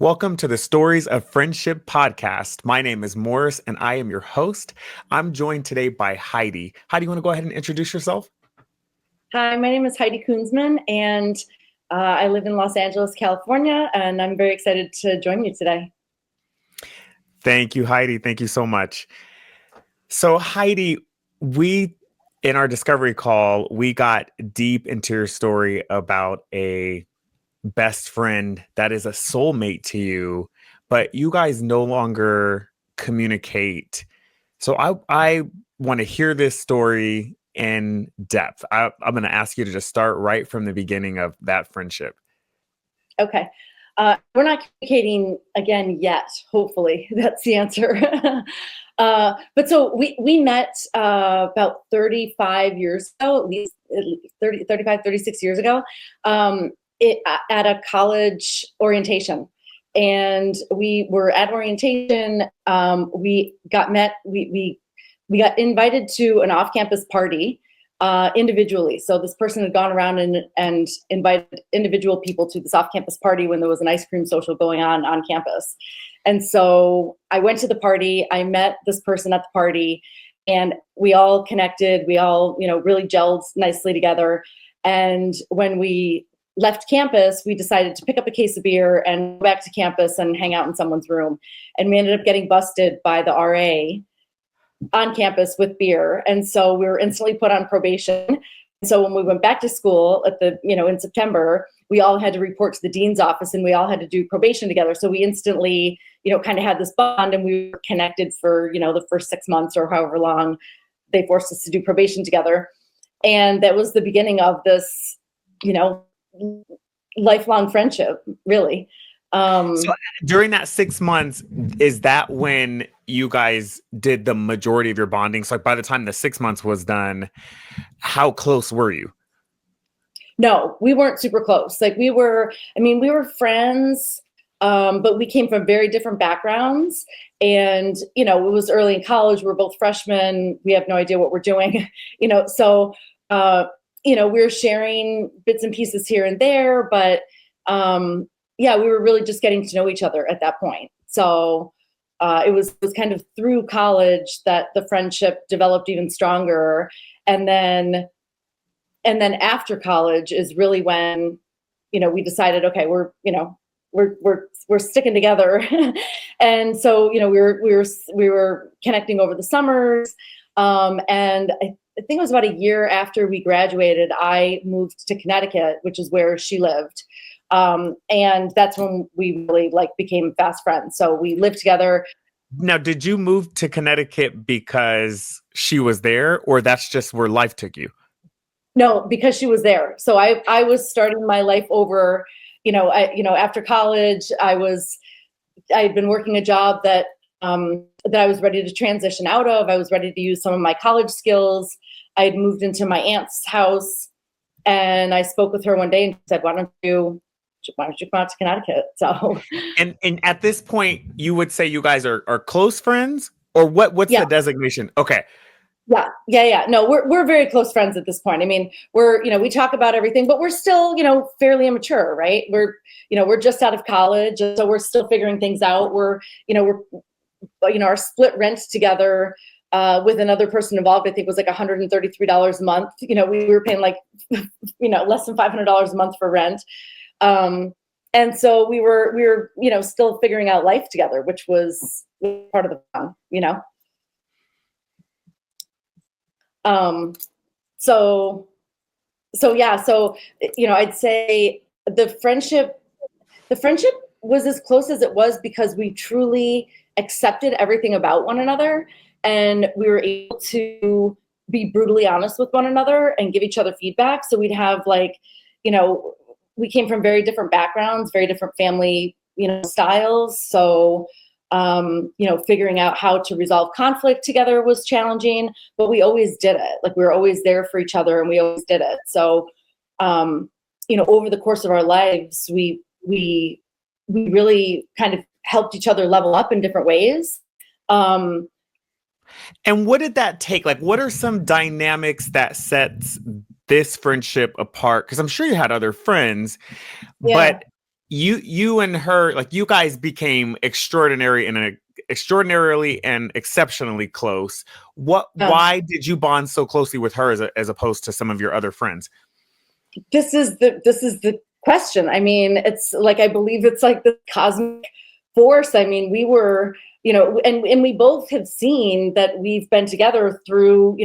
Welcome to the Stories of Friendship podcast. My name is Morris and I am your host. I'm joined today by Heidi. Heidi, you want to go ahead and introduce yourself? Hi, my name is Heidi Kunsman, and I live in Los Angeles, California, and I'm very excited to join you today. Thank you, Heidi. Thank you so much. So, Heidi, in our discovery call, we got deep into your story about a best friend that is a soulmate to you, but you guys no longer communicate. So I want to hear this story in depth. I'm going to ask you to just start right from the beginning of that friendship. Okay. We're not communicating again yet, hopefully. That's the answer. But so we met about 35 years ago, at least 35, 36 years ago, at a college orientation. And we were at orientation. We got met. We got invited to an off-campus party individually. So this person had gone around and invited individual people to this off-campus party when there was an ice cream social going on campus. And so I went to the party. I met this person at the party, and we all connected. We all, really gelled nicely together. And when we left campus, we decided to pick up a case of beer and go back to campus and hang out in someone's room. And we ended up getting busted by the RA on campus with beer. And so we were instantly put on probation. And so when we went back to school in September, we all had to report to the dean's office and we all had to do probation together. So we instantly, kind of had this bond, and we were connected for, the first 6 months or however long they forced us to do probation together. And that was the beginning of this, lifelong friendship, really. So during that 6 months, is that when you guys did the majority of your bonding? So by the time the 6 months was done, how close were you? No, we weren't super close. We were friends, but we came from very different backgrounds. And, it was early in college. We're both freshmen. We have no idea what we're doing, so, we were sharing bits and pieces here and there, but, we were really just getting to know each other at that point. So it was kind of through college that the friendship developed even stronger. And then after college is really when, we decided, okay, we're sticking together. And so, we were connecting over the summers. And I think it was about a year after we graduated, I moved to Connecticut, which is where she lived. And that's when we really became fast friends. So we lived together. Now, did you move to Connecticut because she was there, or that's just where life took you? No, because she was there. So I was starting my life over, after college. I had been working a job that I was ready to transition out of. I was ready to use some of my college skills. I had moved into my aunt's house, and I spoke with her one day and said, why don't you come out to Connecticut? So, and at this point, you would say you guys are close friends, or what's the designation? Okay. Yeah. No, we're very close friends at this point. I mean, we talk about everything, but we're still, fairly immature, right? We're just out of college, so we're still figuring things out. We're our split rent together with another person involved, I think was $133 a month. We were paying less than $500 a month for rent. And so we were, still figuring out life together, which was part of the fun, So I'd say the friendship was as close as it was because we truly accepted everything about one another, and we were able to be brutally honest with one another and give each other feedback. So we'd have we came from very different backgrounds, very different family, styles. So, figuring out how to resolve conflict together was challenging, but we always did it. We were always there for each other, and we always did it. So, over the course of our lives, we really kind of helped each other level up in different ways. And what did that take? What are some dynamics that sets this friendship apart? Because I'm sure you had other friends, but you and her, like you guys became extraordinarily and exceptionally close. Um, Why did you bond so closely with her as opposed to some of your other friends? this is the question. I mean, it's like, I believe it's like the cosmic force. I mean, we were, and we both have seen that we've been together through,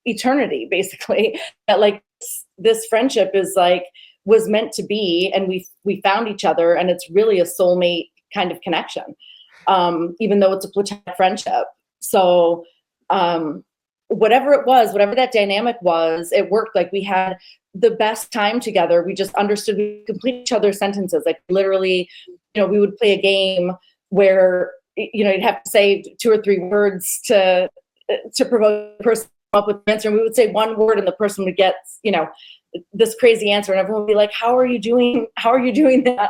eternity, basically. That like this friendship is like was meant to be, and we found each other, and it's really a soulmate kind of connection, even though it's a platonic friendship. So whatever it was, whatever that dynamic was, it worked. Like we had the best time together. We just understood, we complete each other's sentences. Like literally, we would play a game where you'd have to say 2 or 3 words to provoke the person to come up with an answer. And we would say one word, and the person would get this crazy answer, and everyone would be like, how are you doing that?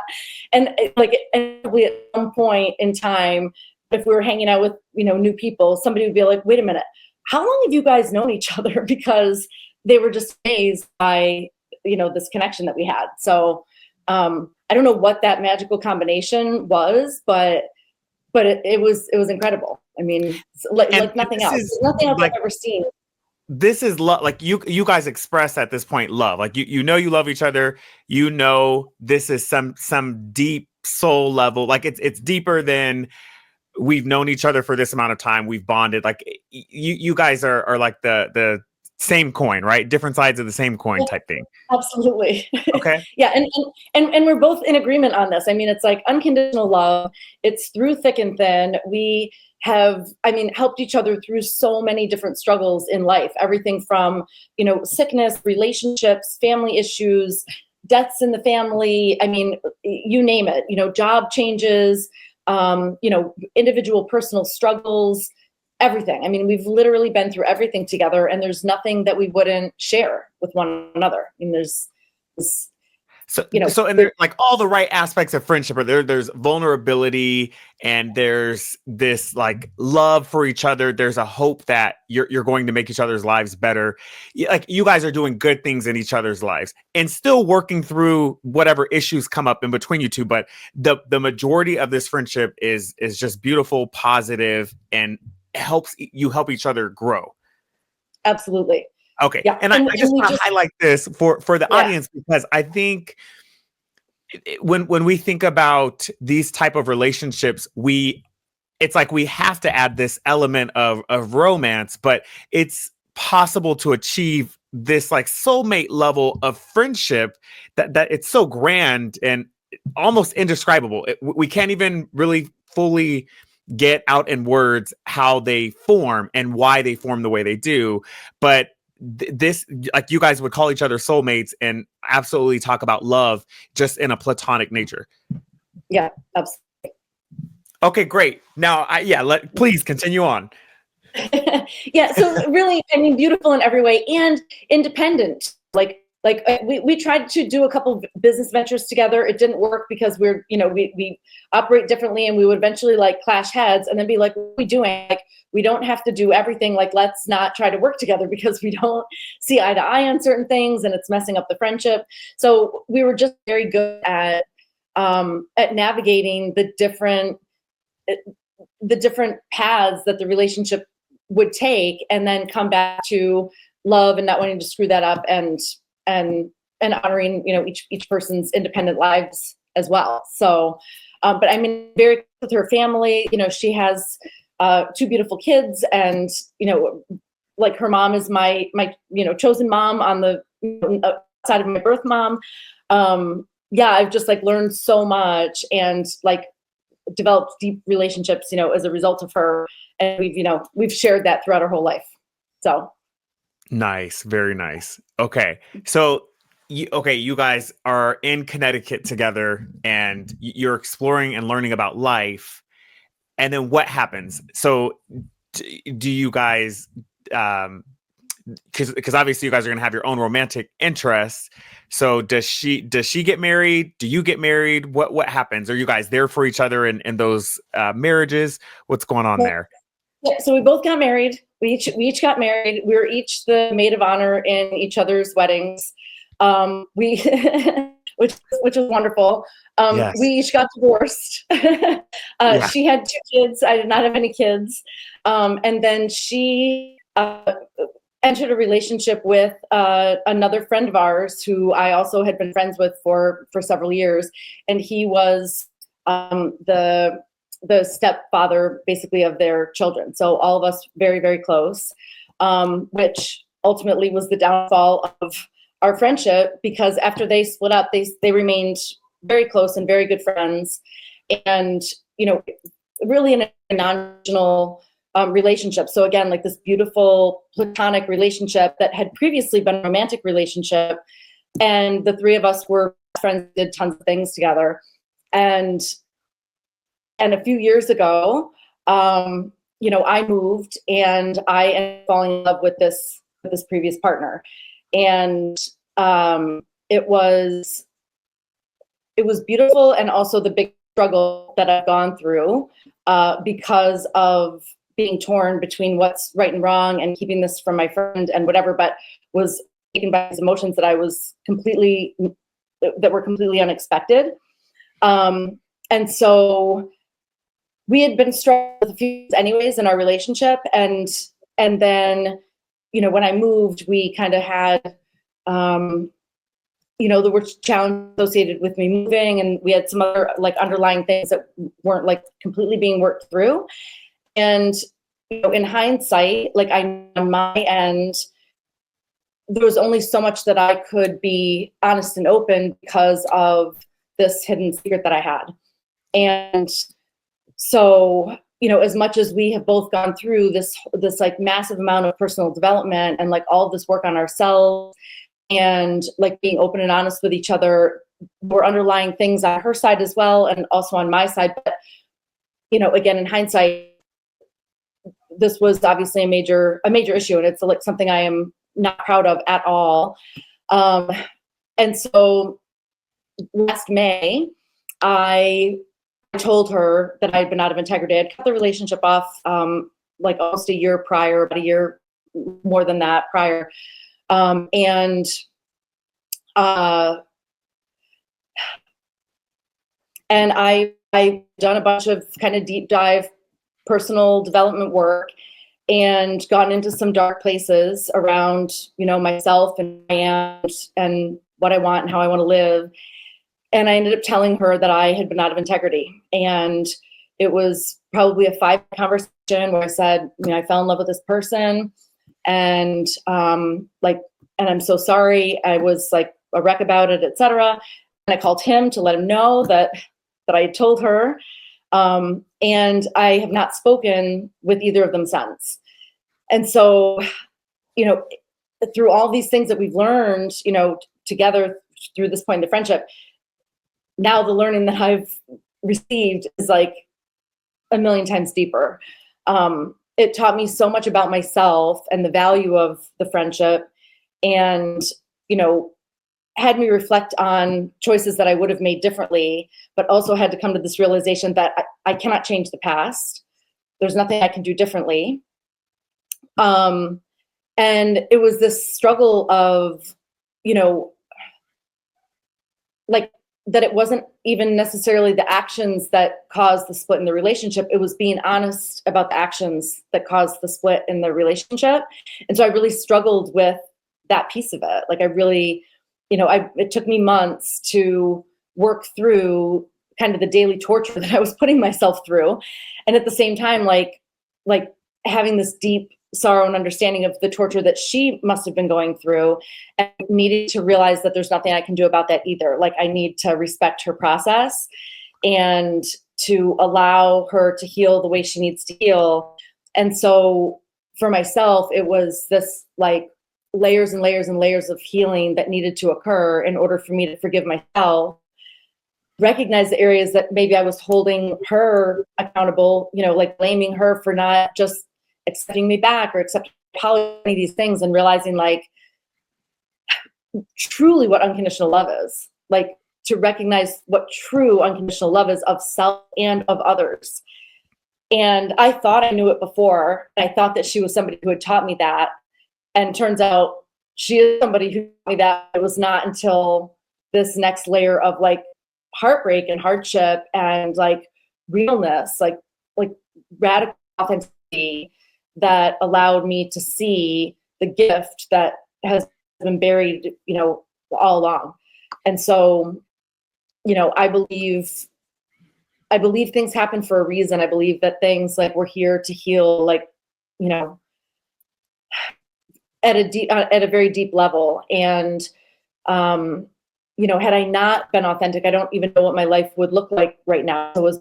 And like, and at some point in time, if we were hanging out with new people, somebody would be like, wait a minute, how long have you guys known each other? Because they were just amazed by this connection that we had. So I don't know what that magical combination was, but it was incredible. I mean, like And nothing this else. is Nothing else I've like ever seen. this is love. Like you guys express at this point love. Like you love each other. This is some deep soul level. Like it's deeper than we've known each other for this amount of time. We've bonded. Like you guys are like the same coin, right? Different sides of the same coin type thing. Absolutely. Okay. Yeah, and we're both in agreement on this. I mean, it's like unconditional love. It's through thick and thin. We have, I mean, helped each other through so many different struggles in life. Everything from, sickness, relationships, family issues, deaths in the family. I mean, you name it, job changes, individual personal struggles, everything. I mean, we've literally been through everything together, and there's nothing that we wouldn't share with one another. I mean, there's this, And there like all the right aspects of friendship are there. There's vulnerability, and there's this like love for each other. There's a hope that you're going to make each other's lives better. Like you guys are doing good things in each other's lives and still working through whatever issues come up in between you two. But the majority of this friendship is just beautiful, positive, and help each other grow. absolutely. Okay. Yeah. And I And just we want to just, highlight this for the yeah, audience, because I think when we think about these type of relationships, it's like we have to add this element of romance, but it's possible to achieve this like soulmate level of friendship that it's so grand and almost indescribable. We can't even really fully get out in words how they form and why they form the way they do. But this, like, you guys would call each other soulmates and absolutely talk about love just in a platonic nature. yeah, absolutely. Okay, great. Now, please continue on. Yeah, so really, I mean, beautiful in every way and independent. We tried to do a couple of business ventures together. It didn't work because we operate differently, and we would eventually like clash heads and then be like, what are we doing? Like, we don't have to do everything. Like, let's not try to work together because we don't see eye to eye on certain things, and it's messing up the friendship. So we were just very good at navigating the different paths that the relationship would take, and then come back to love and not wanting to screw that up, and honoring each person's independent lives as well. So but I mean, very close with her family. She has 2 beautiful kids, and like her mom is my chosen mom on the side of my birth mom. Yeah, I've just like learned so much, and like developed deep relationships, as a result of her. And we've shared that throughout our whole life. So Nice, very nice. Okay, so you guys are in Connecticut together, and you're exploring and learning about life. And then what happens? So, do you guys? Because obviously you guys are going to have your own romantic interests. So does she get married? Do you get married? What happens? Are you guys there for each other in those marriages? What's going on there? yeah, so we both got married. We each got married. We were each the maid of honor in each other's weddings. We which was wonderful. We Yes. each got divorced. Yeah. She had 2 kids. I did not have any kids. And then she entered a relationship with another friend of ours who I also had been friends with for several years, and he was the stepfather, basically, of their children. So all of us very, very close, which ultimately was the downfall of our friendship, because after they split up, they remained very close and very good friends, and really in a non-traditional relationship. So again, like this beautiful platonic relationship that had previously been a romantic relationship, and the three of us were friends, did tons of things together, and a few years ago, I moved and I ended up falling in love with this previous partner, and it was beautiful, and also the big struggle that I've gone through because of being torn between what's right and wrong and keeping this from my friend and whatever, but was taken by these emotions that were completely unexpected. And so we had been struggling with a few things anyways in our relationship. And then, when I moved, we kind of had, there were challenges associated with me moving, and we had some other like underlying things that weren't like completely being worked through. And, in hindsight, like on my end, there was only so much that I could be honest and open because of this hidden secret that I had. And so, as much as we have both gone through this like massive amount of personal development and like all this work on ourselves and like being open and honest with each other, were underlying things on her side as well, and also on my side. But, again, in hindsight, this was obviously a major issue, and it's like something I am not proud of at all. And so last May, I told her that I'd been out of integrity. I'd cut the relationship off like almost a year prior, about a year more than that prior. And I done a bunch of kind of deep dive personal development work and gotten into some dark places around, myself and I am and what I want and how I want to live. And I ended up telling her that I had been out of integrity. And it was probably a 5 conversation where I said, I fell in love with this person, and and I'm so sorry. I was like a wreck about it, etc. And I called him to let him know that I had told her. And I have not spoken with either of them since. And so, through all these things that we've learned, together through this point in the friendship, now the learning that I've received is like a million times deeper. It taught me so much about myself and the value of the friendship, and, had me reflect on choices that I would have made differently, but also had to come to this realization that I cannot change the past. There's nothing I can do differently. And it was this struggle of, like, that it wasn't even necessarily the actions that caused the split in the relationship. It was being honest about the actions that caused the split in the relationship. And so I really struggled with that piece of it. Like I really, it took me months to work through kind of the daily torture that I was putting myself through. And at the same time, like having this deep sorrow and understanding of the torture that she must have been going through, and needed to realize that there's nothing I can do about that either. Like I need to respect her process and to allow her to heal the way she needs to heal. And so for myself, it was this like layers and layers and layers of healing that needed to occur in order for me to forgive myself, recognize the areas that maybe I was holding her accountable, like blaming her for not just accepting me back or accepting these things, and realizing like truly what unconditional love is, like to recognize what true unconditional love is of self and of others. And I thought I knew it before. I thought that she was somebody who had taught me that. And turns out she is somebody who taught me that. It was not until this next layer of like heartbreak and hardship and like realness, like radical authenticity that allowed me to see the gift that has been buried, all along. And so, I believe things happen for a reason. I believe that things like we're here to heal, like, you know, at a very deep level. And, had I not been authentic, I don't even know what my life would look like right now. So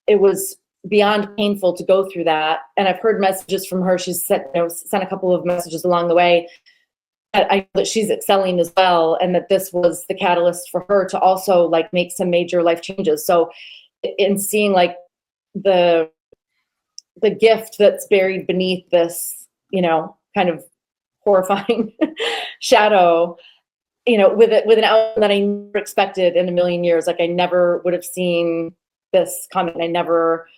it was beyond painful to go through that. And I've heard messages from her. She's sent a couple of messages along the way. I know that she's excelling as well, and that this was the catalyst for her to also like make some major life changes. So in seeing like the gift that's buried beneath this, kind of horrifying shadow, with an outcome that I never expected in a million years. Like I never would have seen this coming. I never.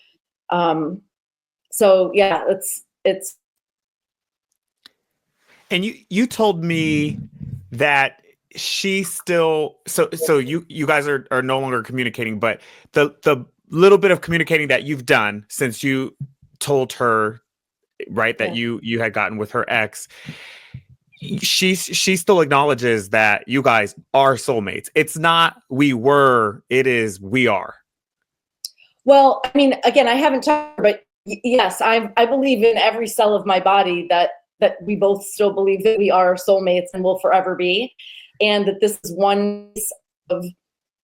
So yeah, it's. And you told me that she still so you guys are no longer communicating, but the little bit of communicating that you've done since you told her, right, that you had gotten with her ex, she still acknowledges that you guys are soulmates. It's not we were, it is we are. Well, I mean, again, I haven't talked, but yes, I believe in every cell of my body that we both still believe that we are soulmates and will forever be, and that this is one piece of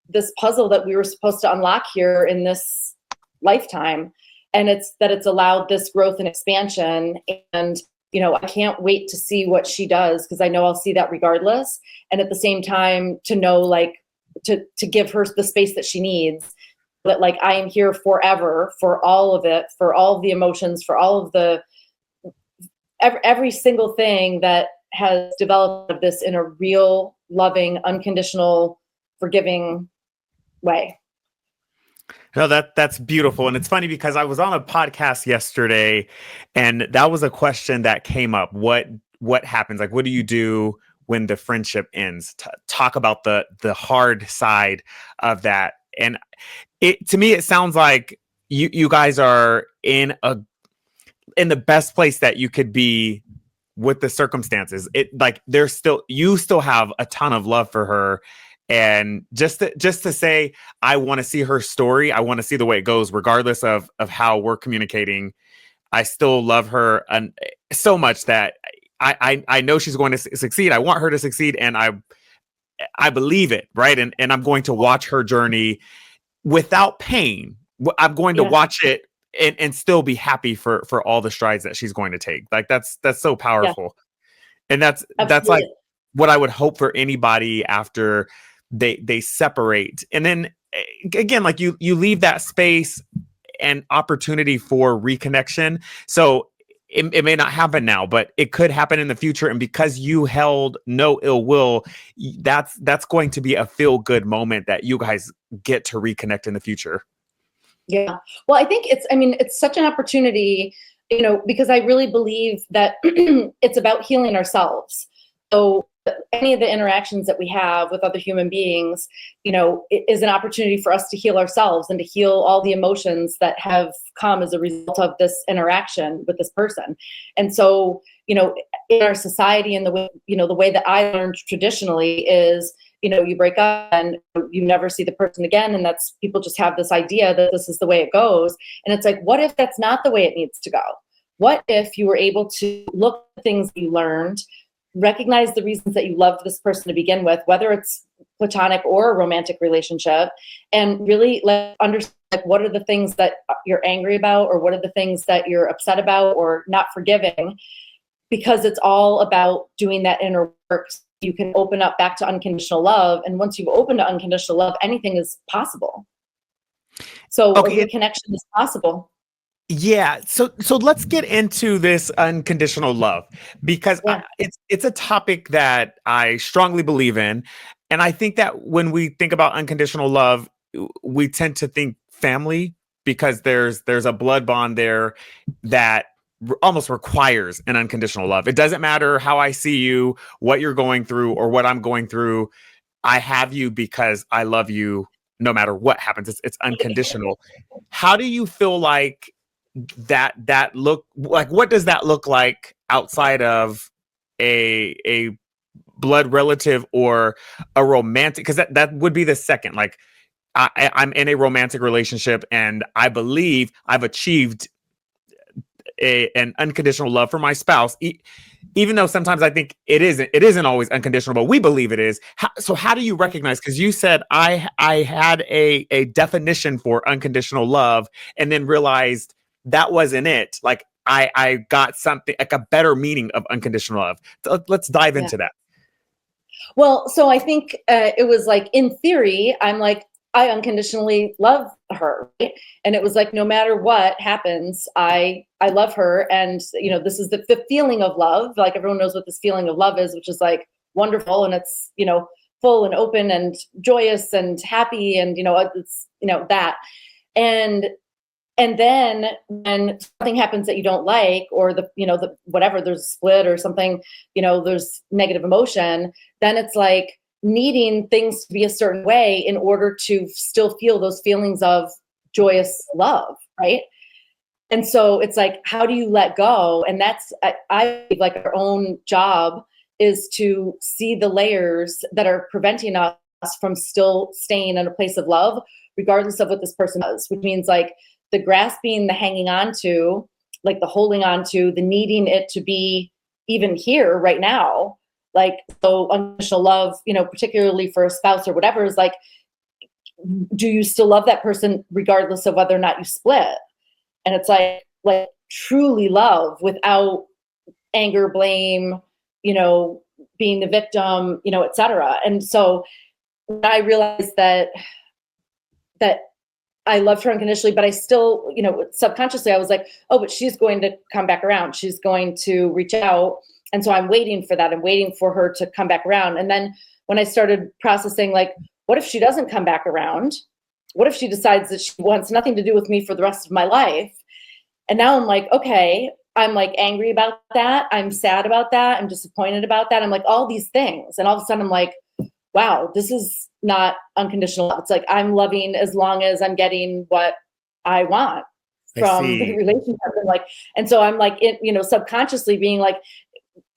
this puzzle that we were supposed to unlock here in this lifetime. And it's allowed this growth and expansion. And, I can't wait to see what she does, because I know I'll see that regardless. And at the same time, to know, like, to give her the space that she needs, that like I am here forever for all of it, for all of the emotions, for all of the every single thing that has developed of this in a real, loving, unconditional, forgiving way. No, that's beautiful. And it's funny because I was on a podcast yesterday and that was a question that came up. What happens? Like, what do you do when the friendship ends? Talk about the hard side of that. And to me, it sounds like you guys are in the best place that you could be with the circumstances. It like you still have a ton of love for her. And just to say, I want to see her story. I want to see the way it goes, regardless of how we're communicating. I still love her and so much that I know she's going to succeed. I want her to succeed, and I believe it, right? And I'm going to watch her journey without pain. I'm going to watch it and still be happy for all the strides that she's going to take. Like that's so powerful, and that's like what I would hope for anybody after they separate. And then again, like you leave that space and opportunity for reconnection. So it may not happen now, but it could happen in the future. And because you held no ill will, that's going to be a feel good moment that you guys get to reconnect in the future. Yeah. Well, I think it's such an opportunity, because I really believe that it's about healing ourselves. So any of the interactions that we have with other human beings, is an opportunity for us to heal ourselves and to heal all the emotions that have come as a result of this interaction with this person. And so, in our society and the way, the way that I learned traditionally is, you break up and you never see the person again. And that's, people just have this idea that this is the way it goes. And it's like, what if that's not the way it needs to go? What if you were able to look at things you learned, recognize the reasons that you loved this person to begin with, whether it's platonic or a romantic relationship, and really understand, like, what are the things that you're angry about, or what are the things that you're upset about or not forgiving, because it's all about doing that inner work. So you can open up back to unconditional love. And once you've opened to unconditional love, anything is possible. So a reconnection is possible. Yeah, so let's get into this unconditional love, because it's a topic that I strongly believe in, and I think that when we think about unconditional love, we tend to think family, because there's a blood bond there that almost requires an unconditional love. It doesn't matter how I see you, what you're going through, or what I'm going through. I have you because I love you no matter what happens. It's unconditional. How do you feel like that look like? What does that look like outside of a blood relative or a romantic? Because that would be the second. Like I'm in a romantic relationship, and I believe I've achieved an unconditional love for my spouse, even though sometimes I think it isn't always unconditional, but we believe it is. So how do you recognize? Because you said I had a definition for unconditional love, and then realized that wasn't it. Like I got something like a better meaning of unconditional love. So let's dive Yeah. into that. Well, so I think it was like, in theory, I'm like, I unconditionally love her, right? And it was like, no matter what happens, I love her, and this is the feeling of love. Like, everyone knows what this feeling of love is, which is like wonderful, and it's full and open and joyous and happy, and it's that. And and then when something happens that you don't like, or the whatever, there's a split or something, there's negative emotion, then it's like needing things to be a certain way in order to still feel those feelings of joyous love, right? And so it's like, how do you let go? And that's, I like, our own job is to see the layers that are preventing us from still staying in a place of love, regardless of what this person does, which means like the grasping, the hanging on to, like the holding on to, the needing it to be even here right now. Like, so unconditional love, particularly for a spouse or whatever, is like, do you still love that person regardless of whether or not you split? And it's like truly love without anger, blame, being the victim, et cetera. And so I realized that I loved her unconditionally, but I still, subconsciously I was like, oh, but she's going to come back around. She's going to reach out. And so I'm waiting for that. I'm waiting for her to come back around. And then when I started processing, like, what if she doesn't come back around? What if she decides that she wants nothing to do with me for the rest of my life? And now I'm like, okay, I'm like angry about that. I'm sad about that. I'm disappointed about that. I'm like, all these things. And all of a sudden I'm like, wow, this is not unconditional love. It's like, I'm loving as long as I'm getting what I want I from the see. relationship. And so I'm like, subconsciously being like,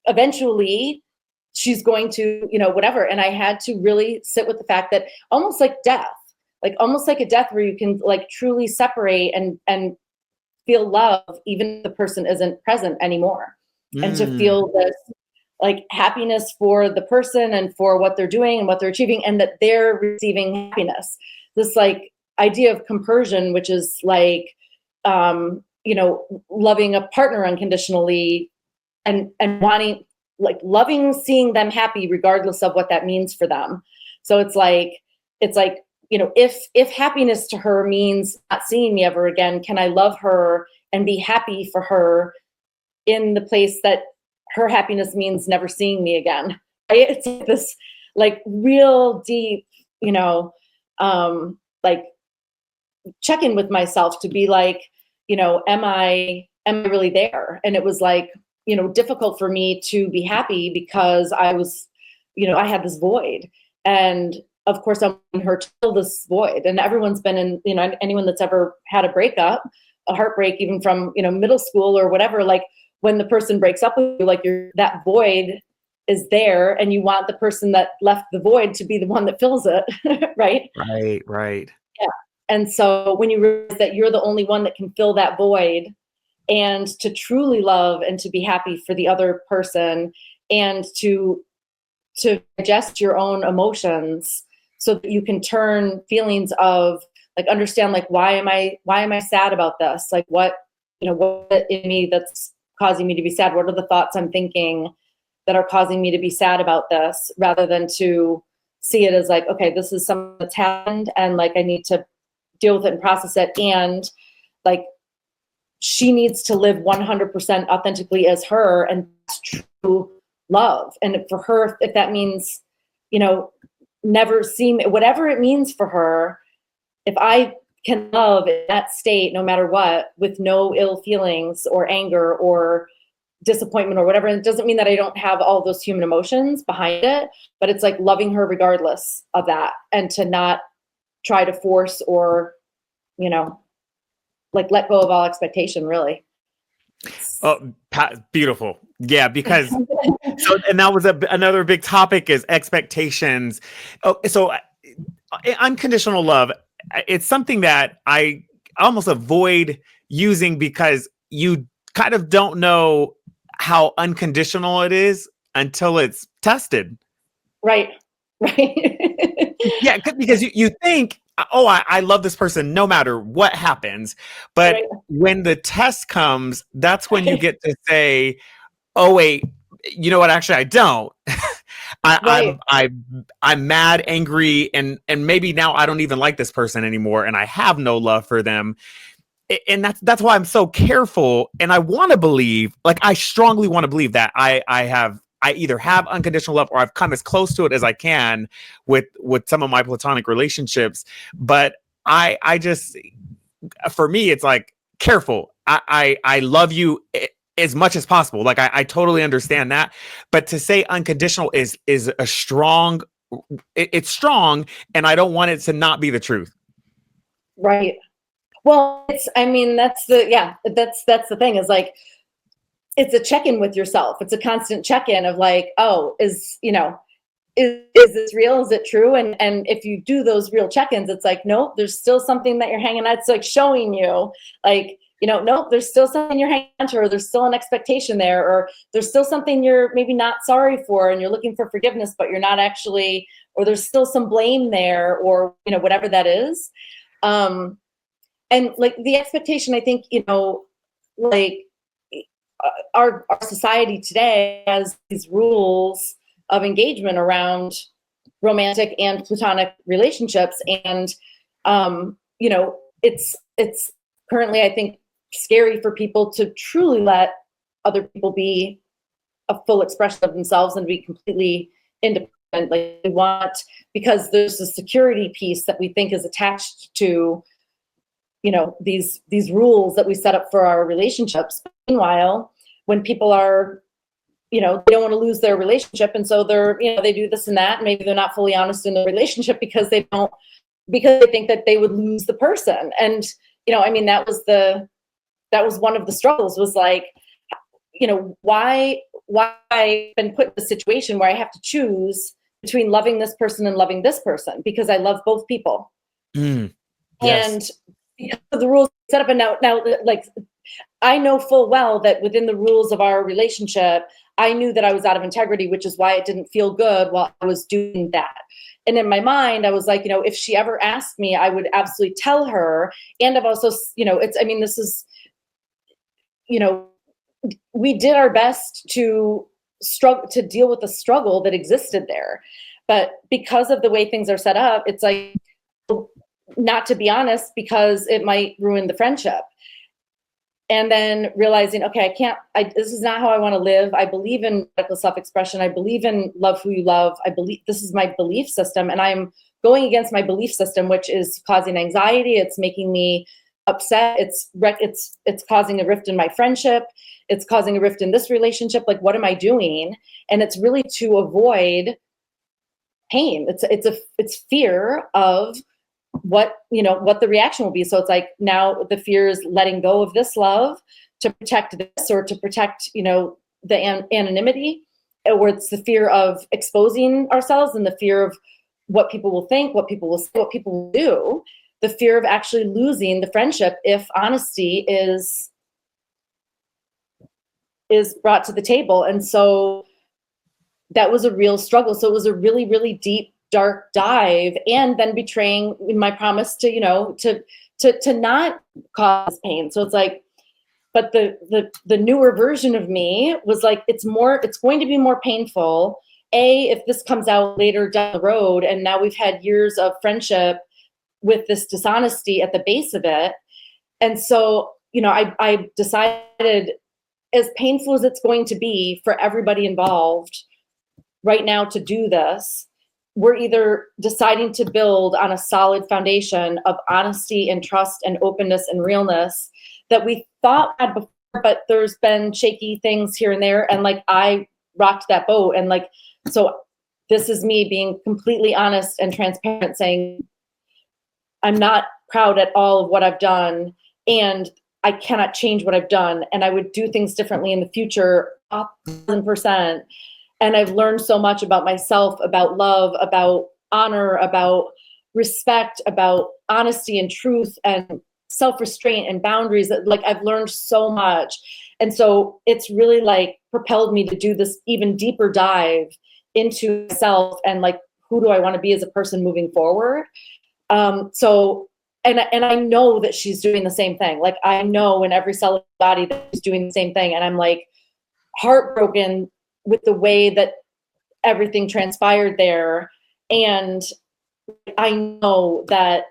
eventually she's going to, whatever. And I had to really sit with the fact that almost like death, like almost like a death where you can like truly separate and feel love even if the person isn't present anymore. And to Mm, feel this like happiness for the person and for what they're doing and what they're achieving, and that they're receiving happiness. This like idea of compersion, which is like, loving a partner unconditionally and wanting, like, loving seeing them happy regardless of what that means for them. So it's like, if happiness to her means not seeing me ever again, can I love her and be happy for her in the place that her happiness means never seeing me again? Right? It's like this like real deep, like check in with myself to be like, am I really there? And it was like, difficult for me to be happy because I was, I had this void. And of course, I'm wanting her to fill this void. And everyone's been in, anyone that's ever had a breakup, a heartbreak, even from, middle school or whatever, like when the person breaks up with you, like that void is there, and you want the person that left the void to be the one that fills it, right? right, right. Yeah. And so when you realize that you're the only one that can fill that void, and to truly love and to be happy for the other person, and to digest your own emotions so that you can turn feelings of like, understand, like, why am I sad about this? Like, what in me that's causing me to be sad? What are the thoughts I'm thinking that are causing me to be sad about this, rather than to see it as like, okay, this is something that's happened, and like I need to deal with it and process it. And like, she needs to live 100% authentically as her, and that's true love. And for her, if that means, never see me, whatever it means for her, if I can love in that state, no matter what, with no ill feelings or anger or disappointment or whatever. And it doesn't mean that I don't have all those human emotions behind it, but it's like loving her regardless of that, and to not try to force or, you know, like let go of all expectation, really. Oh, beautiful. Yeah, because so, and that was another big topic is expectations. Oh, so unconditional love, it's something that I almost avoid using because you kind of don't know how unconditional it is until it's tested. Right. Right. Yeah, because you think, oh, I love this person no matter what happens. But Right. when the test comes, that's when you get to say, oh, wait, you know what? Actually, I don't. I, Right. I'm mad, angry, and maybe now I don't even like this person anymore, and I have no love for them. And that's why I'm so careful. And I want to believe, like I strongly want to believe that I either have unconditional love or I've come as close to it as I can with some of my platonic relationships. But I just, for me, it's like careful. I love you as much as possible. Like I totally understand that. But to say unconditional is a strong, it's strong, and I don't want it to not be the truth. Right. Well, it's, I mean, that's the, yeah, that's the thing is like, it's a check-in with yourself. It's a constant check-in of like, oh, is, you know, is this real? Is it true? And if you do those real check-ins, it's like, nope, there's still something that you're hanging on. It's like showing you like, you know, nope, there's still something you're hanging on to, or there's still an expectation there, or there's still something you're maybe not sorry for and you're looking for forgiveness, but you're not actually, or there's still some blame there, or, you know, whatever that is. And like the expectation, I think, you know, like our society today has these rules of engagement around romantic and platonic relationships. And, you know, it's currently, I think, scary for people to truly let other people be a full expression of themselves and be completely independent. Like we want, because there's a security piece that we think is attached to, you know, these rules that we set up for our relationships. Meanwhile, when people are, you know, they don't want to lose their relationship, and so they're, you know, they do this and that, and maybe they're not fully honest in the relationship because they don't, because they think that they would lose the person. And, you know, I mean, that was one of the struggles, was like, you know, why I've been put in a situation where I have to choose between loving this person and loving this person, because I love both people. Yes. And because of the rules set up, and now like I know full well that within the rules of our relationship, I knew that I was out of integrity, which is why it didn't feel good while I was doing that. And in my mind, I was like, you know, if she ever asked me, I would absolutely tell her. And I've also, you know, it's, I mean, this is, you know, we did our best to struggle, to deal with the struggle that existed there. But because of the way things are set up, it's like, not to be honest, because it might ruin the friendship. And then realizing, okay, this is not how I want to live. I believe in radical self-expression. I believe in love who you love. I believe this is my belief system, and I'm going against my belief system, which is causing anxiety. It's making me upset. It's causing a rift in my friendship. It's causing a rift in this relationship. Like, what am I doing? And it's really to avoid pain. It's fear of what, you know, what the reaction will be. So it's like, now the fear is letting go of this love to protect this, or to protect, you know, the anonymity, or it's the fear of exposing ourselves, and the fear of what people will think, what people will say, what people will do, the fear of actually losing the friendship if honesty is brought to the table. And so that was a real struggle. So it was a really, really deep, dark dive, and then betraying my promise to, you know, to not cause pain. So it's like, but the newer version of me was like, it's going to be more painful, if this comes out later down the road, and now we've had years of friendship with this dishonesty at the base of it. And so, you know, I decided, as painful as it's going to be for everybody involved right now to do this, we're either deciding to build on a solid foundation of honesty and trust and openness and realness that we thought had before, but there's been shaky things here and there. And like, I rocked that boat. And like, so this is me being completely honest and transparent, saying, I'm not proud at all of what I've done, and I cannot change what I've done. And I would do things differently in the future, 1,000%. And I've learned so much about myself, about love, about honor, about respect, about honesty and truth and self-restraint and boundaries. Like, I've learned so much. And so it's really like propelled me to do this even deeper dive into myself and like, who do I want to be as a person moving forward? So, and I know that she's doing the same thing. Like, I know in every cell of the body that she's doing the same thing. And I'm like heartbroken with the way that everything transpired there. And I know that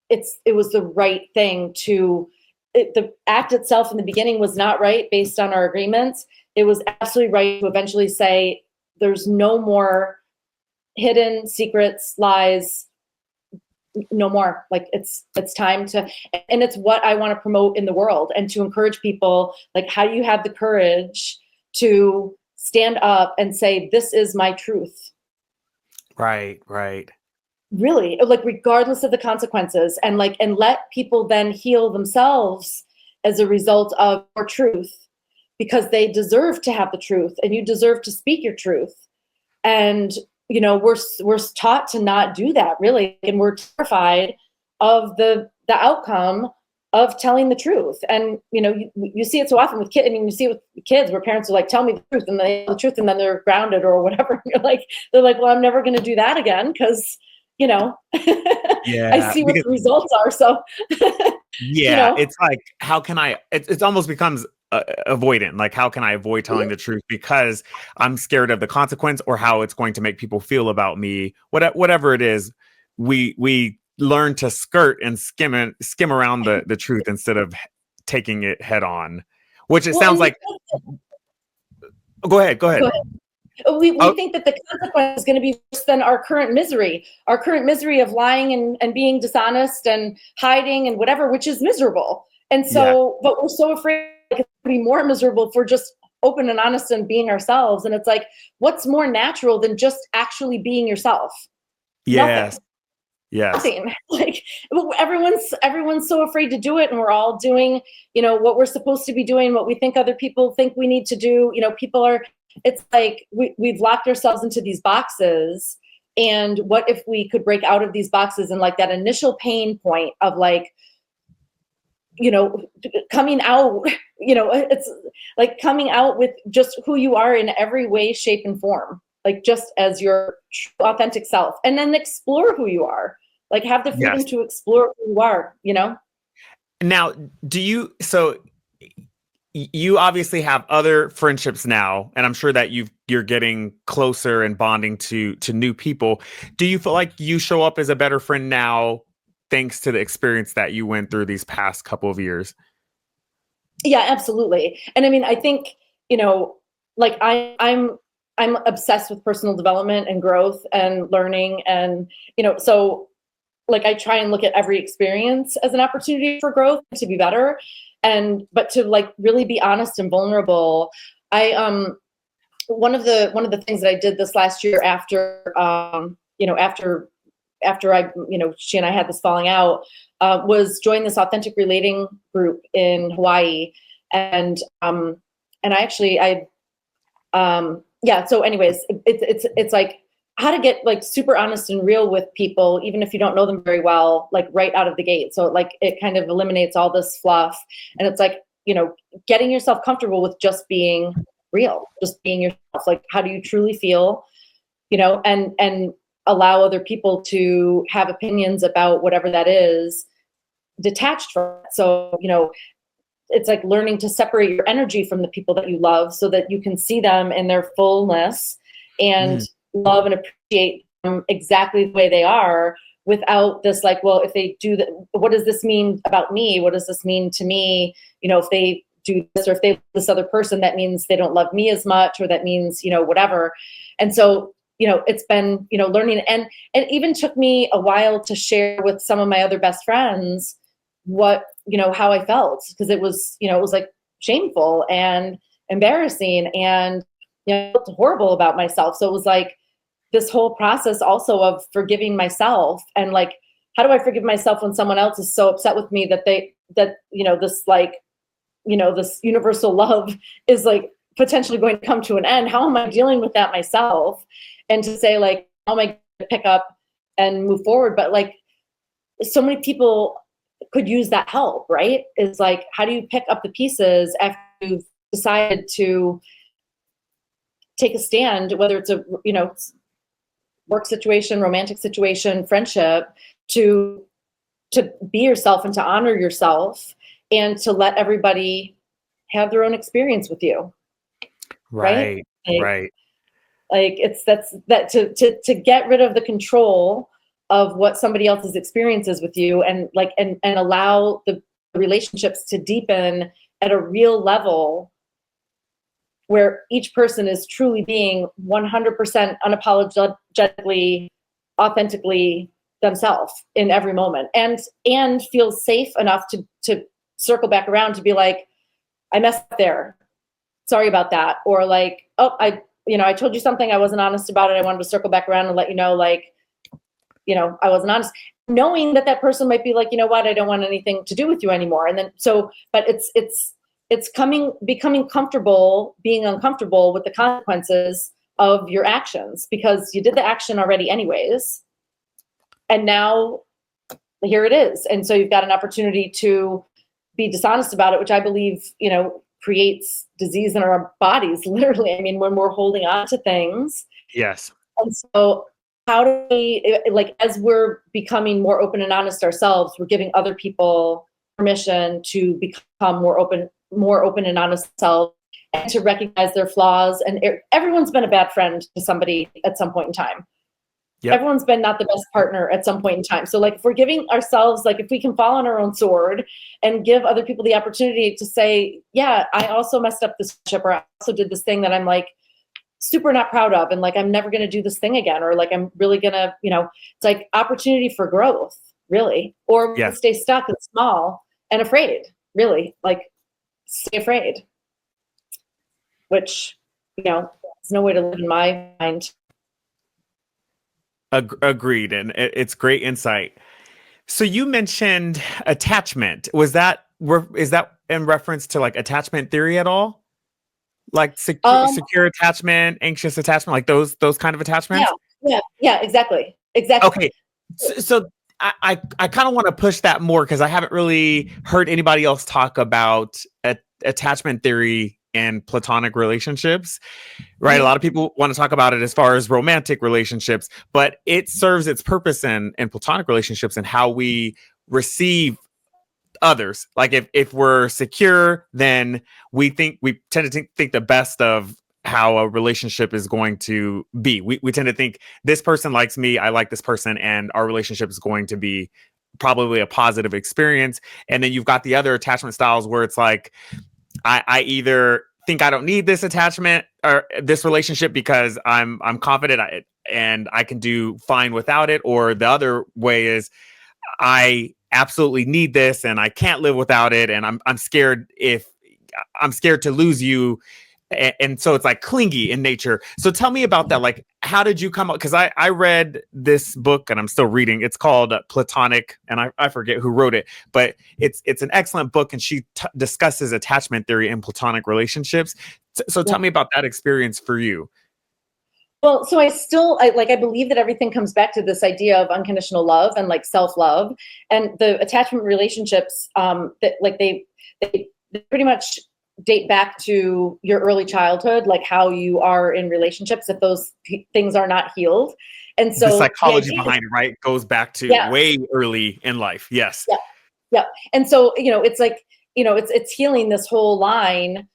it was the right thing to, the act itself in the beginning was not right based on our agreements. It was absolutely right to eventually say, there's no more hidden secrets, lies, no more. Like, it's time to, and it's what I want to promote in the world and to encourage people. Like, how do you have the courage to stand up and say, this is my truth? Right. Really, like, regardless of the consequences, and like, and let people then heal themselves as a result of your truth, because they deserve to have the truth, and you deserve to speak your truth. And we're taught to not do that, really, and we're terrified of the outcome of telling the truth. And you see it so often with kids. I mean, you see it with kids where parents are like, tell me the truth, and they tell the truth, and then they're grounded or whatever. They're like, well, I'm never going to do that again, because I see what the results are. So it's like, how can I, it almost becomes avoidant. Like, how can I avoid telling the truth because I'm scared of the consequence or how it's going to make people feel about me? Whatever it is, we learn to skirt and skim around the truth instead of taking it head on, which it sounds like. Go ahead. We think that the consequence is going to be worse than our current misery of lying and being dishonest and hiding and whatever, which is miserable. And so, but we're so afraid it's going to be more miserable if we're just open and honest and being ourselves. And it's like, what's more natural than just actually being yourself? Yes. Nothing. Nothing. Like, everyone's so afraid to do it, and we're all doing, what we're supposed to be doing, what we think other people think we need to do. People are. It's like we've locked ourselves into these boxes. And what if we could break out of these boxes, and like that initial pain point of like, coming out, it's like coming out with just who you are in every way, shape, and form, like just as your true, authentic self, and then explore who you are, like have the freedom to explore who you are, Now, you obviously have other friendships now, and I'm sure that you're getting closer and bonding to new people. Do you feel like you show up as a better friend now, thanks to the experience that you went through these past couple of years? Yeah, absolutely. And I mean, I think, like I'm obsessed with personal development and growth and learning. And, so like, I try and look at every experience as an opportunity for growth, to be better. But to like really be honest and vulnerable. One of the things that I did this last year after I, she and I had this falling out, was join this authentic relating group in Hawaii. And so anyways, it's like how to get like super honest and real with people, even if you don't know them very well, like right out of the gate. So like, it kind of eliminates all this fluff. And it's like, getting yourself comfortable with just being real, just being yourself. Like, how do you truly feel, and allow other people to have opinions about whatever that is, detached from it. So, it's like learning to separate your energy from the people that you love so that you can see them in their fullness and love and appreciate them exactly the way they are, without this like, well, if they do that, what does this mean about me? What does this mean to me? If they do this, or if they love this other person, that means they don't love me as much, or that means, whatever. And so, it's been, learning, and it even took me a while to share with some of my other best friends what, how I felt, because it was, it was like shameful and embarrassing, and, I felt horrible about myself. So it was like this whole process also of forgiving myself, and like, how do I forgive myself when someone else is so upset with me that this like, this universal love is like potentially going to come to an end? How am I dealing with that myself? And to say like, how am I going to pick up and move forward? But like, so many people could use that help, right? Is like, how do you pick up the pieces after you've decided to take a stand, whether it's a, work situation, romantic situation, friendship, to be yourself and to honor yourself, and to let everybody have their own experience with you, right? Right. Right. Like that to get rid of the control of what somebody else's experience is with you, and like and allow the relationships to deepen at a real level where each person is truly being 100% unapologetically, authentically themselves in every moment, and feel safe enough to circle back around to be like, I messed up there, sorry about that, or like, oh, I told you something, I wasn't honest about it, I wanted to circle back around and let you know, like, I wasn't honest, knowing that that person might be like, you know what, I don't want anything to do with you anymore. And then but it's becoming comfortable being uncomfortable with the consequences of your actions, because you did the action already anyways, and now here it is. And so you've got an opportunity to be dishonest about it, which I believe, creates disease in our bodies, literally. I mean, when we're holding on to things. Yes. And so how do we, like, as we're becoming more open and honest ourselves, we're giving other people permission to become more open and honest themselves, and to recognize their flaws. And everyone's been a bad friend to somebody at some point in time. Yep. Everyone's been not the best partner at some point in time. So like, if we're giving ourselves, like, if we can fall on our own sword and give other people the opportunity to say, yeah, I also messed up this ship, or I also did this thing that I'm like super not proud of, and like, I'm never going to do this thing again, or like, I'm really going to, it's like opportunity for growth, really. Or we Yes. stay stuck and small and afraid, really, like stay afraid, which, there's no way to live in my mind. Agreed. And it's great insight. So you mentioned attachment. Is that in reference to like attachment theory at all? Like secure attachment, anxious attachment, like those kind of attachments? Yeah, exactly. Okay. So I kind of want to push that more, because I haven't really heard anybody else talk about attachment theory and platonic relationships. Right. A lot of people want to talk about it as far as romantic relationships, but it serves its purpose in platonic relationships and how we receive others. Like if we're secure, then we tend to think the best of how a relationship is going to be. We tend to think this person likes me, I like this person, and our relationship is going to be probably a positive experience. And then you've got the other attachment styles where it's like, I either think I don't need this attachment or this relationship because I'm confident and I can do fine without it, or the other way is I absolutely need this and I can't live without it, and I'm scared to lose you, and so it's like clingy in nature. So tell me about that. Like, how did you come up? Because I read this book and I'm still reading. It's called Platonic, and I forget who wrote it, but it's an excellent book, and she discusses attachment theory in platonic relationships. So tell me about that experience for you. Well, so I believe that everything comes back to this idea of unconditional love and like self-love, and the attachment relationships, that like they pretty much date back to your early childhood, like how you are in relationships if those things are not healed. And so the psychology behind it, right, goes back to way early in life. Yes. Yeah. And so, it's like, it's healing this whole line,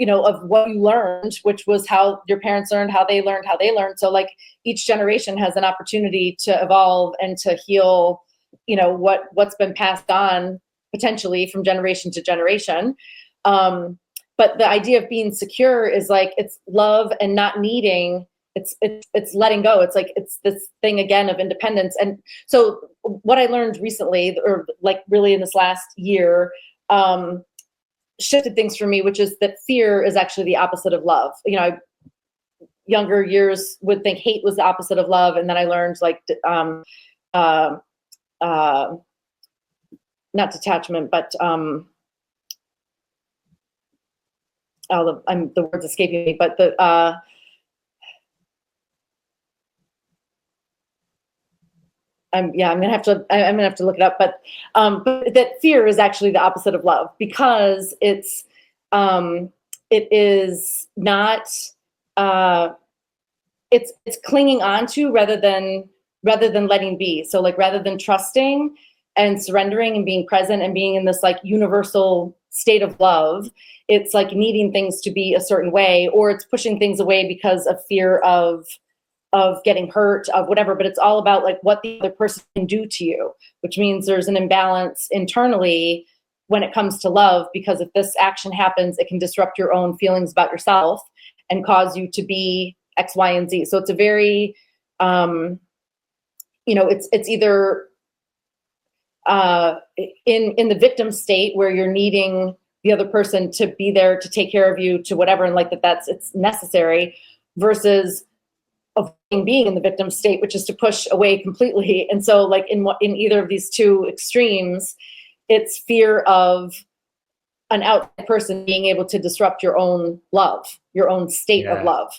of what you learned, which was how your parents learned, how they learned. So like each generation has an opportunity to evolve and to heal, what's been passed on potentially from generation to generation. But the idea of being secure is like, it's love and not needing. it's letting go. It's like, it's this thing again of independence. And so what I learned recently, or like really in this last year, shifted things for me, which is that fear is actually the opposite of love. You know, younger years would think hate was the opposite of love. And then I learned like, uh, not detachment, but, the word's escaping me, but I'm gonna have to look it up, but that fear is actually the opposite of love, because it is not, it's clinging on to rather than letting be. So like, rather than trusting and surrendering and being present and being in this like universal state of love, it's like needing things to be a certain way, or it's pushing things away because of fear of getting hurt, of whatever. But it's all about like what the other person can do to you, which means there's an imbalance internally when it comes to love, because if this action happens, it can disrupt your own feelings about yourself and cause you to be X, Y, and Z. So it's a very, it's either in the victim state where you're needing the other person to be there to take care of you, to whatever, and like it's necessary, versus avoiding being in the victim state, which is to push away completely. And so like in either of these two extremes, it's fear of an outside person being able to disrupt your own love, your own state of love.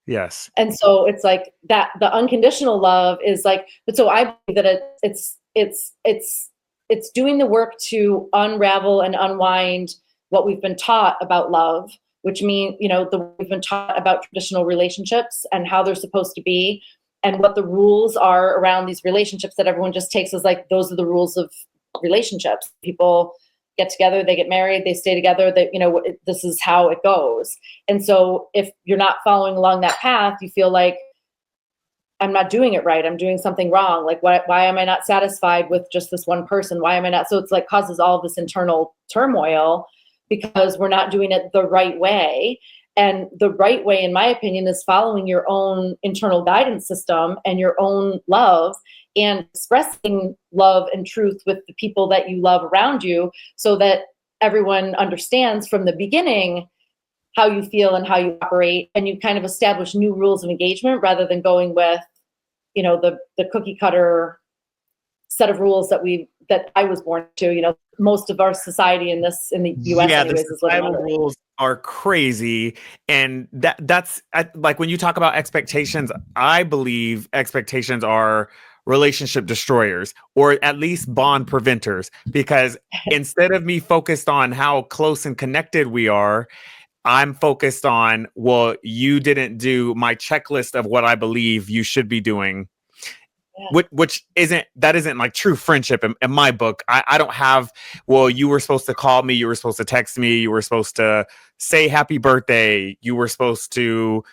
Yes. And so it's like that the unconditional love is like, but so I believe that it's doing the work to unravel and unwind what we've been taught about love, which means, we've been taught about traditional relationships and how they're supposed to be, and what the rules are around these relationships that everyone just takes as like, those are the rules of relationships. People get together, they get married, they stay together, this is how it goes. And so if you're not following along that path, you feel like, I'm not doing it right. I'm doing something wrong. Like, why am I not satisfied with just this one person? Why am I not? So it's like causes all of this internal turmoil because we're not doing it the right way. And the right way, in my opinion, is following your own internal guidance system and your own love, and expressing love and truth with the people that you love around you, so that everyone understands from the beginning how you feel and how you operate, and you kind of establish new rules of engagement rather than going with, the cookie cutter set of rules that I was born to. Most of our society in the US anyways is living under. Rules are crazy. And that's like, when you talk about expectations, I believe expectations are relationship destroyers, or at least bond preventers, because instead of me focused on how close and connected we are, I'm focused on, well, you didn't do my checklist of what I believe you should be doing. Yeah. Which isn't like true friendship in my book. I don't have, well, you were supposed to call me, you were supposed to text me, you were supposed to say happy birthday, you were supposed to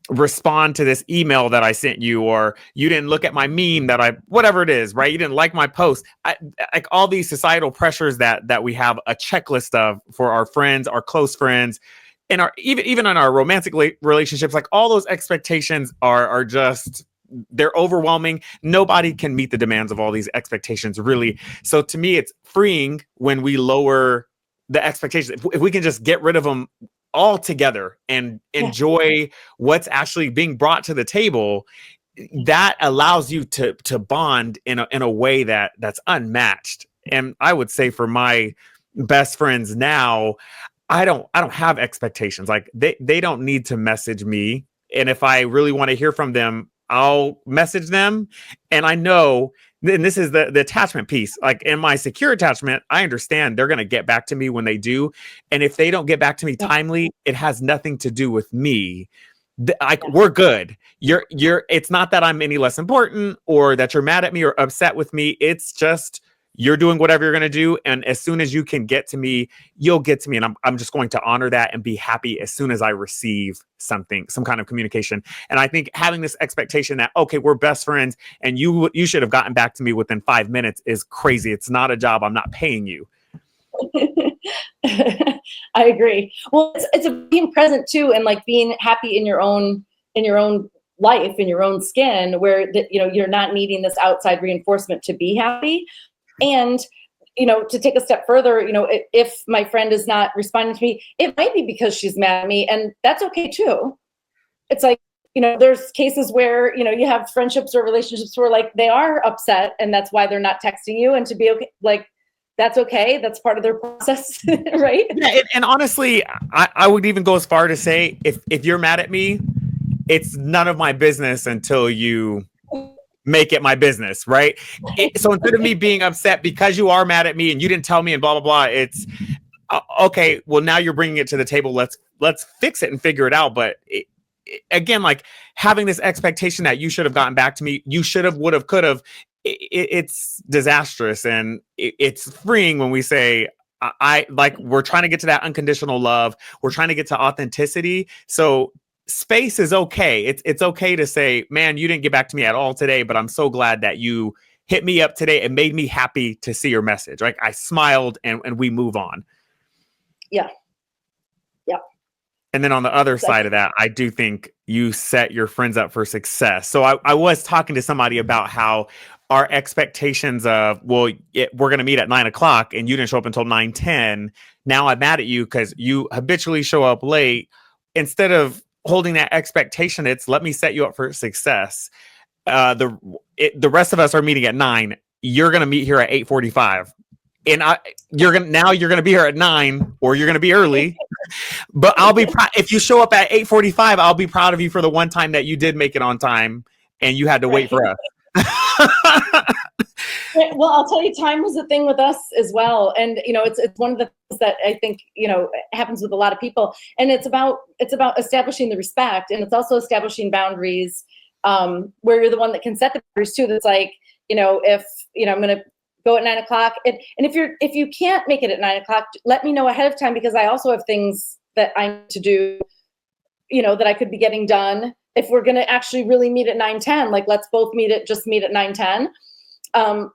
respond to this email that I sent you, or you didn't look at my meme whatever it is, right? You didn't like my post. Like all these societal pressures that we have a checklist of for our friends, our close friends, and even in our romantic relationships. Like all those expectations are just, they're overwhelming. Nobody can meet the demands of all these expectations, really. So to me, it's freeing when we lower the expectations. If we can just get rid of them all together and enjoy what's actually being brought to the table, that allows you to bond in a way that's unmatched. And I would say for my best friends now, I don't have expectations. Like they don't need to message me. And if I really want to hear from them, I'll message them. And I know, and this is the attachment piece. Like in my secure attachment, I understand they're going to get back to me when they do. And if they don't get back to me timely, it has nothing to do with me. We're good. It's not that I'm any less important or that you're mad at me or upset with me. It's just, you're doing whatever you're going to do. And as soon as you can get to me, you'll get to me. And I'm just going to honor that and be happy as soon as I receive some kind of communication. And I think having this expectation that, okay, we're best friends and you should have gotten back to me within 5 minutes is crazy. It's not a job. I'm not paying you. I agree. Well, it's being present too, and like being happy in your own life in your own skin, where that, you know, you're not needing this outside reinforcement to be happy. And, you know, to take a step further, you know, if my friend is not responding to me, it might be because she's mad at me, and that's okay too. It's like, you know, there's cases where, you know, you have friendships or relationships where like they are upset and that's why they're not texting you, and to be okay, like, that's okay. That's part of their process, right? Yeah, and honestly, I would even go as far to say if you're mad at me, it's none of my business until you make it my business, right? So instead of me being upset because you are mad at me and you didn't tell me and blah blah blah, it's okay. Well, now you're bringing it to the table. Let's fix it and figure it out. But again, like having this expectation that you should have gotten back to me, you should have, would have, could have. It's disastrous, and it's freeing when we say, I like, we're trying to get to that unconditional love. We're trying to get to authenticity. So space is okay. It's okay to say, man, you didn't get back to me at all today, but I'm so glad that you hit me up today. It made me happy to see your message. Like I smiled, and we move on. Yeah. Yeah. And then on the other side of that, I do think you set your friends up for success. So I was talking to somebody about how our expectations of, well, we're going to meet at 9:00 and you didn't show up until 9:10. Now I'm mad at you because you habitually show up late. Instead of holding that expectation, it's let me set you up for success. The rest of us are meeting at 9. You're going to meet here at 8:45. And you're gonna be here at 9, or you're gonna be early. But I'll be if you show up at 8:45. I'll be proud of you for the one time that you did make it on time, and you had to wait for us. Well, I'll tell you, time was a thing with us as well, and you know, it's one of the things that I think, you know, happens with a lot of people, and it's about establishing the respect, and it's also establishing boundaries, where you're the one that can set the boundaries too. That's like, you know, if you know I'm gonna go at 9:00. And if you can't make it at 9:00, let me know ahead of time, because I also have things that I need to do, you know, that I could be getting done. If we're going to actually really meet at 9:10, like let's both meet at 9:10.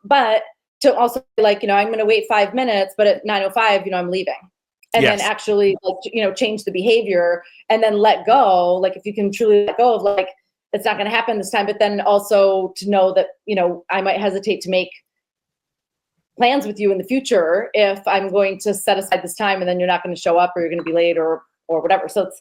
But to also be like, you know, I'm going to wait 5 minutes, but at 9:05, you know, I'm leaving. And Yes. then actually, like, you know, change the behavior and then let go. Like if you can truly let go of like, it's not going to happen this time, but then also to know that, you know, I might hesitate to make plans with you in the future if I'm going to set aside this time and then you're not going to show up, or you're going to be late, or whatever. So it's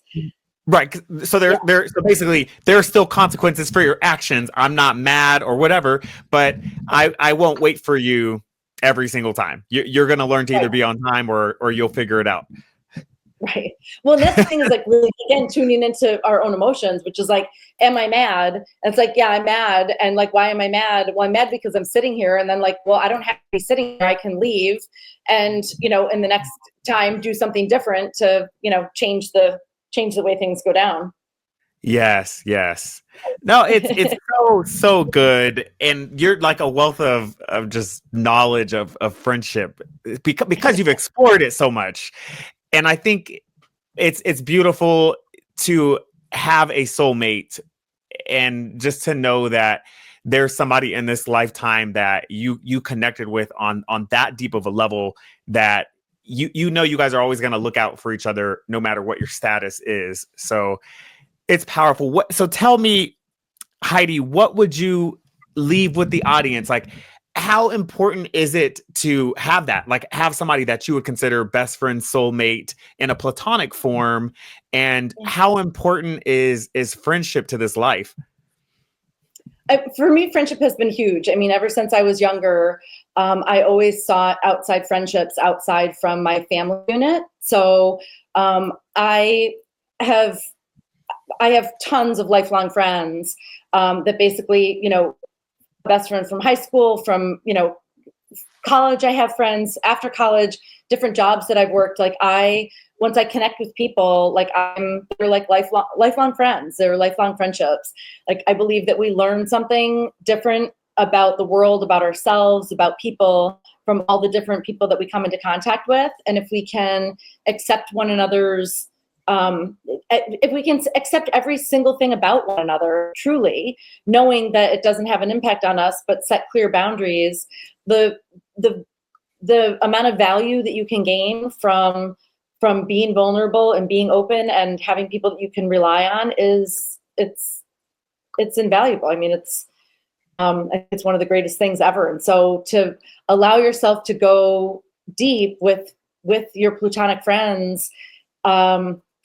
right. So so basically there are still consequences for your actions. I'm not mad or whatever, but I won't wait for you every single time. You're going to learn to either be on time or you'll figure it out. Right. Well, and that's the thing is like really, again, tuning into our own emotions, which is like, am I mad? And it's like, yeah, I'm mad. And like, why am I mad? Well, I'm mad because I'm sitting here. And then like, well, I don't have to be sitting here. I can leave and, you know, in the next time do something different to, you know, change the way things go down. Yes, yes. No, it's so good, and you're like a wealth of just knowledge of friendship because you've explored it so much. And I think it's beautiful to have a soulmate, and just to know that there's somebody in this lifetime that you connected with on that deep of a level that you know you guys are always going to look out for each other no matter what your status is. So it's powerful. So tell me, Heidi, what would you leave with the audience? Like, how important is it to have that? Like, have somebody that you would consider best friend, soulmate in a platonic form, and how important is friendship to this life? For me, friendship has been huge. I mean, ever since I was younger, I always sought outside friendships outside from my family unit. So I have tons of lifelong friends that basically, you know, best friend from high school, from, you know, college. I have friends after college, different jobs that I've worked. Like once I connect with people, like they're like lifelong friends. They're lifelong friendships. Like I believe that we learn something different about the world, about ourselves, about people from all the different people that we come into contact with. And if we can accept one another's if we can accept every single thing about one another, truly, knowing that it doesn't have an impact on us, but set clear boundaries, the amount of value that you can gain from being vulnerable and being open and having people that you can rely on it's it's invaluable. I mean, it's one of the greatest things ever. And so to allow yourself to go deep with your platonic friends,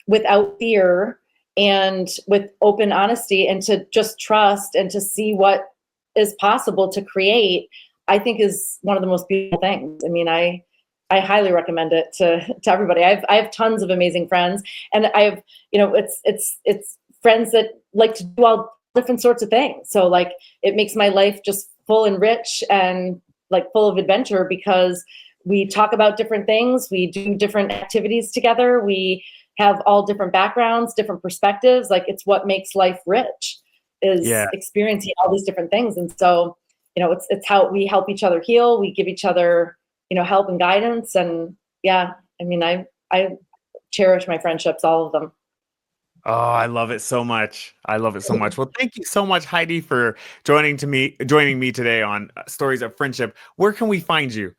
without fear and with open honesty, and to just trust and to see what is possible to create, I think is one of the most beautiful things. I mean, I highly recommend it to everybody. I have tons of amazing friends, and I have, it's friends that like to do all different sorts of things. So like it makes my life just full and rich and like full of adventure, because we talk about different things, we do different activities together, we have all different backgrounds, different perspectives. Like it's what makes life rich, is Yeah. experiencing all these different things. And so, it's how we help each other heal. We give each other, help and guidance. And yeah, I mean, I cherish my friendships, all of them. Oh, I love it so much. I love it so much. Well, thank you so much, Heidi, for joining me today on Stories of Friendship. Where can we find you?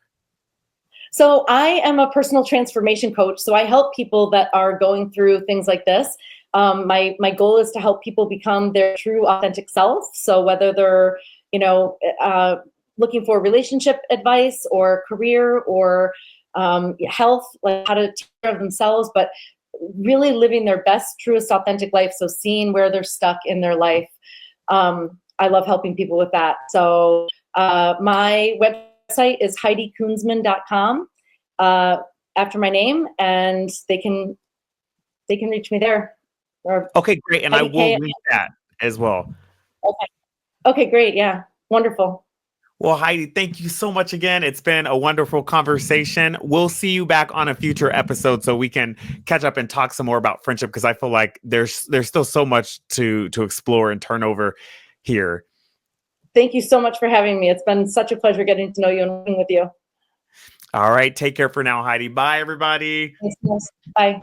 So I am a personal transformation coach. So I help people that are going through things like this. My goal is to help people become their true, authentic self. So whether they're, looking for relationship advice or career or health, like how to take care of themselves, but really living their best, truest, authentic life. So seeing where they're stuck in their life. I love helping people with that. So my website is HeidiKunsman.com, after my name, and they can reach me there. Or Okay, great. And I Heidi will K. link that as well. Okay. Okay, great. Yeah. Wonderful. Well, Heidi, thank you so much again. It's been a wonderful conversation. We'll see you back on a future episode so we can catch up and talk some more about friendship, because I feel like there's still so much to explore and turn over here. Thank you so much for having me. It's been such a pleasure getting to know you and working with you. All right, take care for now, Heidi. Bye, everybody. Thanks. Bye.